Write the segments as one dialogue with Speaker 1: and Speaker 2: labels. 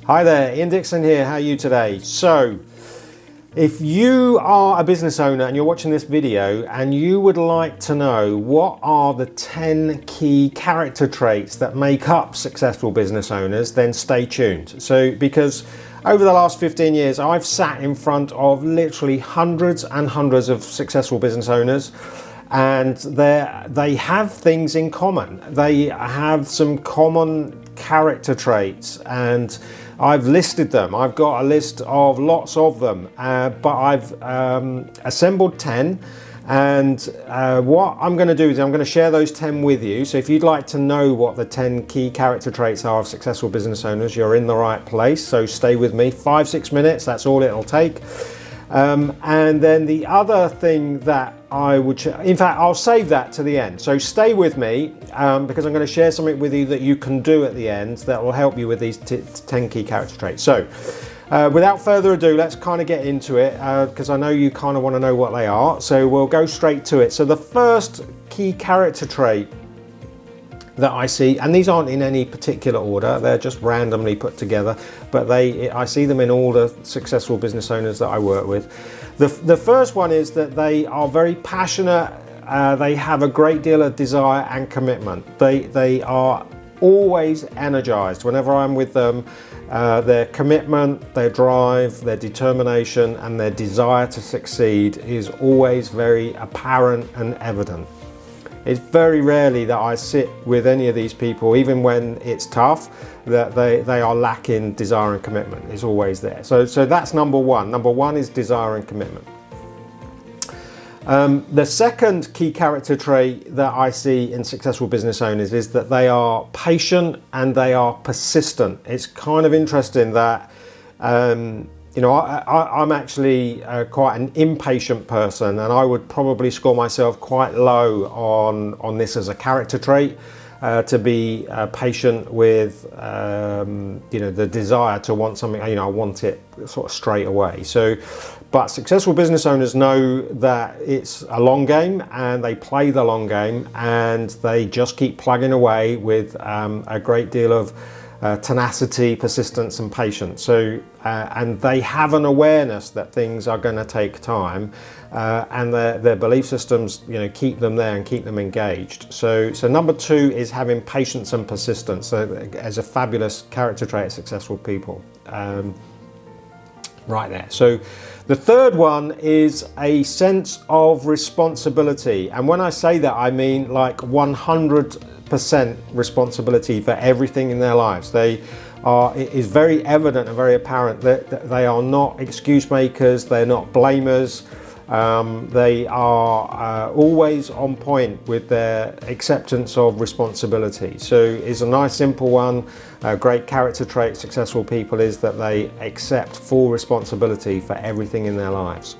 Speaker 1: Hi there, Ian Dixon here. How are you today? So, if you are a business owner and you're watching this video and you would like to know what are the 10 key character traits that make up successful business owners, then stay tuned. So, because over the last 15 years, I've sat in front of literally hundreds and hundreds of successful business owners, and they have things in common. They have some common character traits, and I've listed them. I've got a list of lots of them, but I've assembled 10, and what I'm going to do is I'm going to share those 10 with you. So if you'd like to know what the 10 key character traits are of successful business owners, you're in the right place. So stay with me, 5-6 minutes, that's all it'll take. And then the other thing that I would, in fact, I'll save that to the end. So stay with me because I'm going to share something with you that you can do at the end that will help you with these 10 key character traits. So without further ado, let's kind of get into it because I know you kind of want to know what they are. So we'll go straight to it. So the first key character trait that I see, and these aren't in any particular order, they're just randomly put together, but I see them in all the successful business owners that I work with. The first one is that they are very passionate, they have a great deal of desire and commitment. They are always energized. Whenever I'm with them, their commitment, their drive, their determination, and their desire to succeed is always very apparent and evident. It's very rarely that I sit with any of these people, even when it's tough, that they are lacking desire and commitment. It's always there. So that's number one. Number one is desire and commitment. The second key character trait that I see in successful business owners is that they are patient and they are persistent. It's kind of interesting that you know, I'm actually quite an impatient person, and I would probably score myself quite low on this as a character trait, to be patient with, you know, the desire to want something, you know, I want it sort of straight away. So, but successful business owners know that it's a long game and they play the long game and they just keep plugging away with a great deal of tenacity, persistence, and patience. So, and they have an awareness that things are going to take time, and their belief systems, you know, keep them there and keep them engaged. So number two is having patience and persistence. So, as a fabulous character trait of successful people, right there. So, the third one is a sense of responsibility, and when I say that, I mean like 100% responsibility for everything in their lives. It is very evident and very apparent that they are not excuse makers, they're not blamers, they are always on point with their acceptance of responsibility. So it's a nice simple one. A great character trait successful people is that they accept full responsibility for everything in their lives.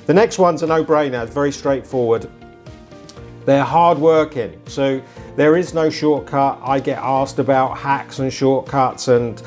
Speaker 1: The next one's a no-brainer, it's very straightforward. They're hard-working, so there is no shortcut. I get asked about hacks and shortcuts and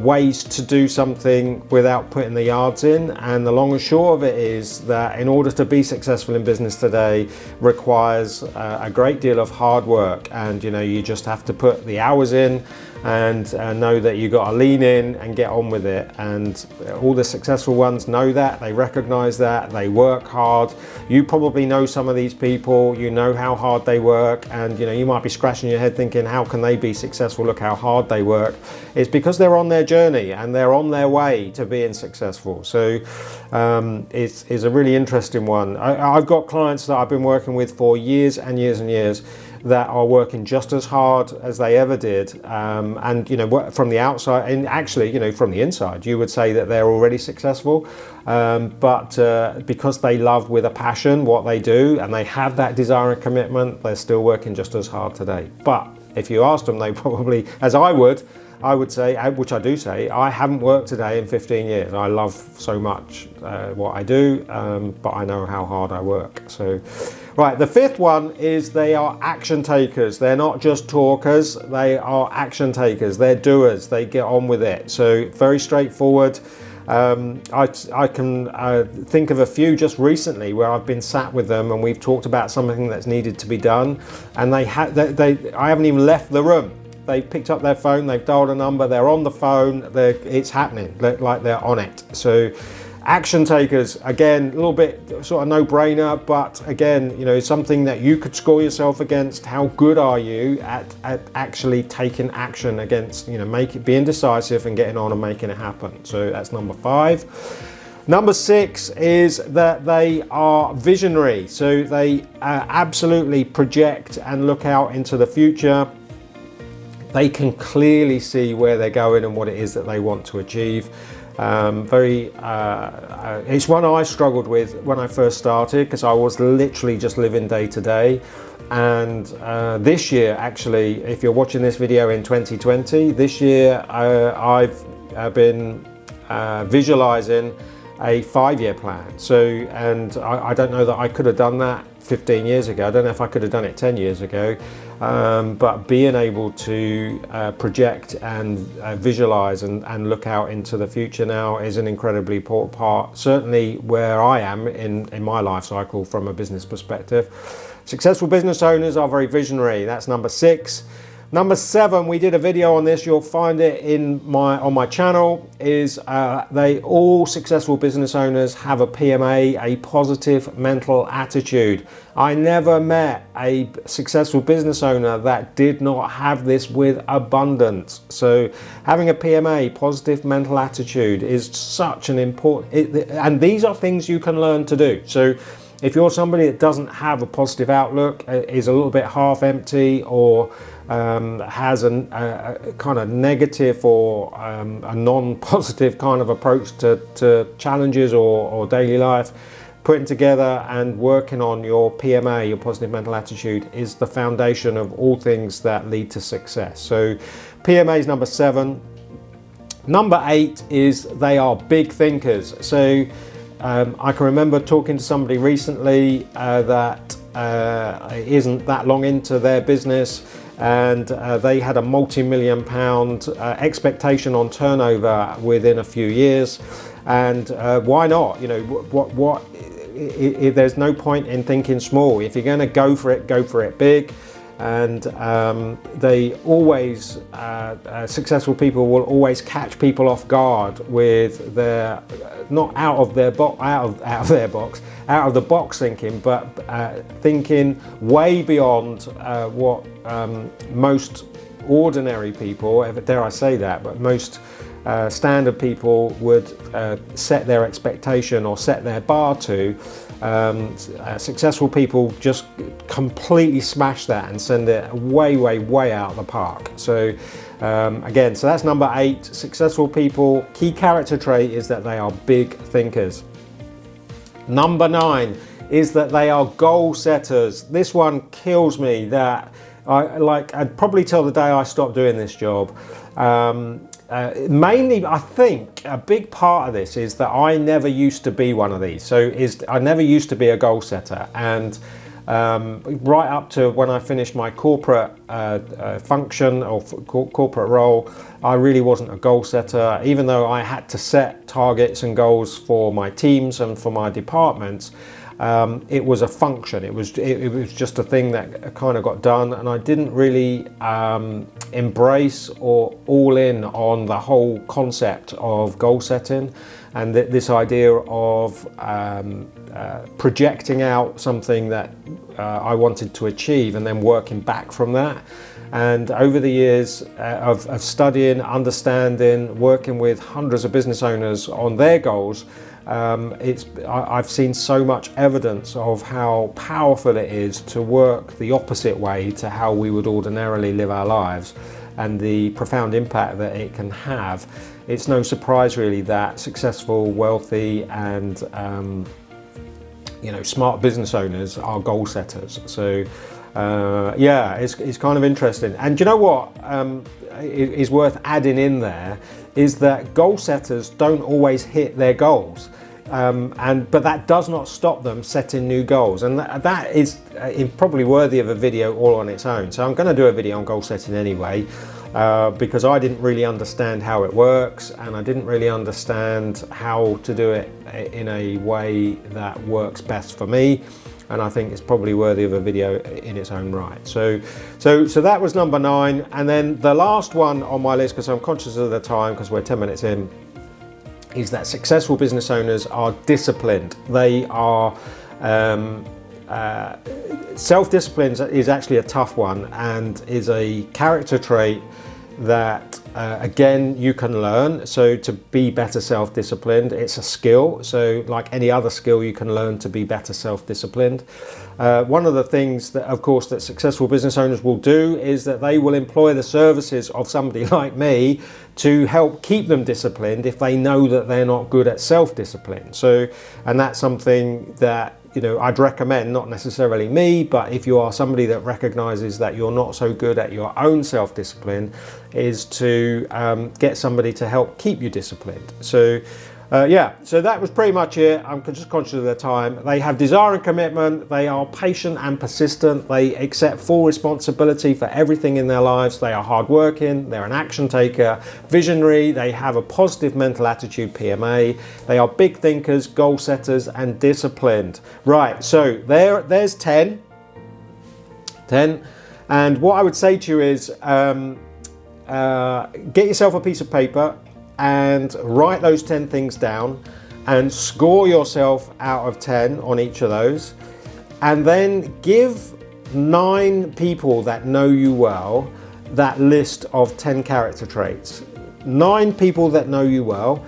Speaker 1: ways to do something without putting the yards in, and the long and short of it is that in order to be successful in business today requires a great deal of hard work, and you know, you just have to put the hours in and know that you got to lean in and get on with it. And all the successful ones know that, they recognize that, they work hard. You probably know some of these people, you know how hard they work, and you know, you might be scratching your head thinking, how can they be successful? Look how hard they work. It's because they're on their journey and they're on their way to being successful. So it's a really interesting one. I've got clients that I've been working with for years and years and years that are working just as hard as they ever did, and you know, from the outside, and actually, you know, from the inside, you would say that they're already successful, but because they love with a passion what they do and they have that desire and commitment, they're still working just as hard today. But if you asked them, they probably, as I would say, which I do say, I haven't worked today in 15 years. I love so much what I do, but I know how hard I work. So, right, the fifth one is they are action takers. They're not just talkers, they are action takers. They're doers, they get on with it. So very straightforward. I can think of a few just recently where I've been sat with them and we've talked about something that's needed to be done, and I haven't even left the room. they've picked up their phone, they've dialed a number, they're on the phone, it's happening, like they're on it. So action takers, again, a little bit sort of no-brainer, but again, you know, something that you could score yourself against. How good are you at actually taking action against, you know, being decisive and getting on and making it happen? So that's number 5. Number 6 is that they are visionary. So they absolutely project and look out into the future. They can clearly see where they're going and what it is that they want to achieve. It's one I struggled with when I first started, because I was literally just living day to day. And this year, actually, if you're watching this video in 2020, this year I've been visualizing a 5-year plan. So, and I don't know that I could have done that 15 years ago. I don't know if I could have done it 10 years ago. But being able to project and visualize and look out into the future now is an incredibly important part, certainly where I am in my life cycle from a business perspective. Successful business owners are very visionary. That's number 6. Number 7, we did a video on this, you'll find it on my channel, is all successful business owners have a PMA, a positive mental attitude. I never met a successful business owner that did not have this with abundance. So having a PMA, positive mental attitude, is such an important, and these are things you can learn to do. So if you're somebody that doesn't have a positive outlook, is a little bit half empty, or has a kind of negative or a non-positive kind of approach to challenges or daily life, putting together and working on your PMA, your positive mental attitude, is the foundation of all things that lead to success. So PMA is number 7. Number 8 is they are big thinkers. So I can remember talking to somebody recently that isn't that long into their business, and they had a multi-million pound expectation on turnover within a few years. And why not? You know, there's no point in thinking small. If you're going to go for it big. And they always, successful people will always catch people off guard with their, not out of the box thinking, but thinking way beyond what most ordinary people, dare I say that, but most standard people would set their expectation or set their bar to. Successful people just completely smash that and send it way out of the park. So again, so that's number 8. Successful people, key character trait is that they are big thinkers. Number 9 is that they are goal setters. This one kills me, that I'd probably tell the day I stopped doing this job. Mainly, I think a big part of this is that I never used to be one of these. So I never used to be a goal setter, and right up to when I finished my corporate function or corporate role, I really wasn't a goal setter. Even though I had to set targets and goals for my teams and for my departments, it was a function. It was just a thing that kind of got done, and I didn't really embrace or all in on the whole concept of goal setting, and this idea of projecting out something that I wanted to achieve and then working back from that. And over the years of studying, understanding, working with hundreds of business owners on their goals, I've seen so much evidence of how powerful it is to work the opposite way to how we would ordinarily live our lives, and the profound impact that it can have. It's no surprise really that successful, wealthy, and smart business owners are goal setters. So yeah, it's kind of interesting. And you know what is worth adding in there is that goal setters don't always hit their goals, but that does not stop them setting new goals, and that is probably worthy of a video all on its own. So I'm going to do a video on goal setting anyway, because I didn't really understand how it works, and I didn't really understand how to do it in a way that works best for me. and I think it's probably worthy of a video in its own right. So that was number 9, and then the last one on my list, because I'm conscious of the time because we're 10 minutes in, is that successful business owners are disciplined. They are self-discipline is actually a tough one, and is a character trait that again you can learn. So to be better self-disciplined, it's a skill. So like any other skill, you can learn to be better self-disciplined. One of the things that, of course, that successful business owners will do is that they will employ the services of somebody like me to help keep them disciplined if they know that they're not good at self-discipline. So, and that's something that, you know, I'd recommend, not necessarily me, but if you are somebody that recognizes that you're not so good at your own self-discipline, is to get somebody to help keep you disciplined. So yeah, so that was pretty much it. I'm just conscious of their time. They have desire and commitment. They are patient and persistent. They accept full responsibility for everything in their lives. They are hardworking. They're an action taker, visionary. They have a positive mental attitude, PMA. They are big thinkers, goal setters, and disciplined. Right, so there's 10. And what I would say to you is get yourself a piece of paper and write those 10 things down and score yourself out of 10 on each of those, and then give 9 people that know you well that list of 10 character traits. 9 people that know you well: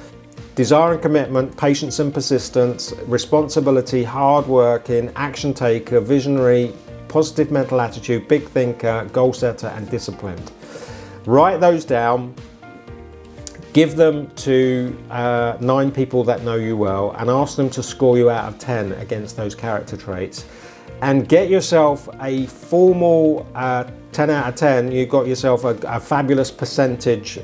Speaker 1: desire and commitment, patience and persistence, responsibility, hardworking, action taker, visionary, positive mental attitude, big thinker, goal setter, and disciplined. Write those down. Give them to 9 people that know you well, and ask them to score you out of 10 against those character traits, and get yourself a formal 10 out of 10. You've got yourself a fabulous percentage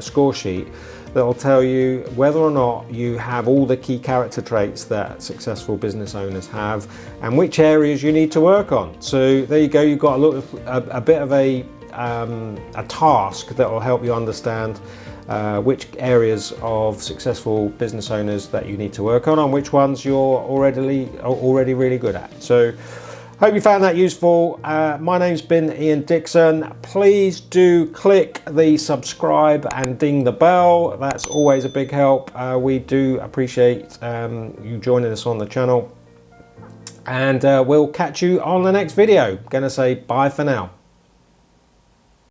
Speaker 1: score sheet that will tell you whether or not you have all the key character traits that successful business owners have, and which areas you need to work on. So there you go. You've got a bit of a task that will help you understand which areas of successful business owners that you need to work on, and which ones you're already really good at. So hope you found that useful. My name's been Ian Dixon. Please do click the subscribe and ding the bell. That's always a big help. We do appreciate you joining us on the channel, and we'll catch you on the next video. Gonna say bye for now.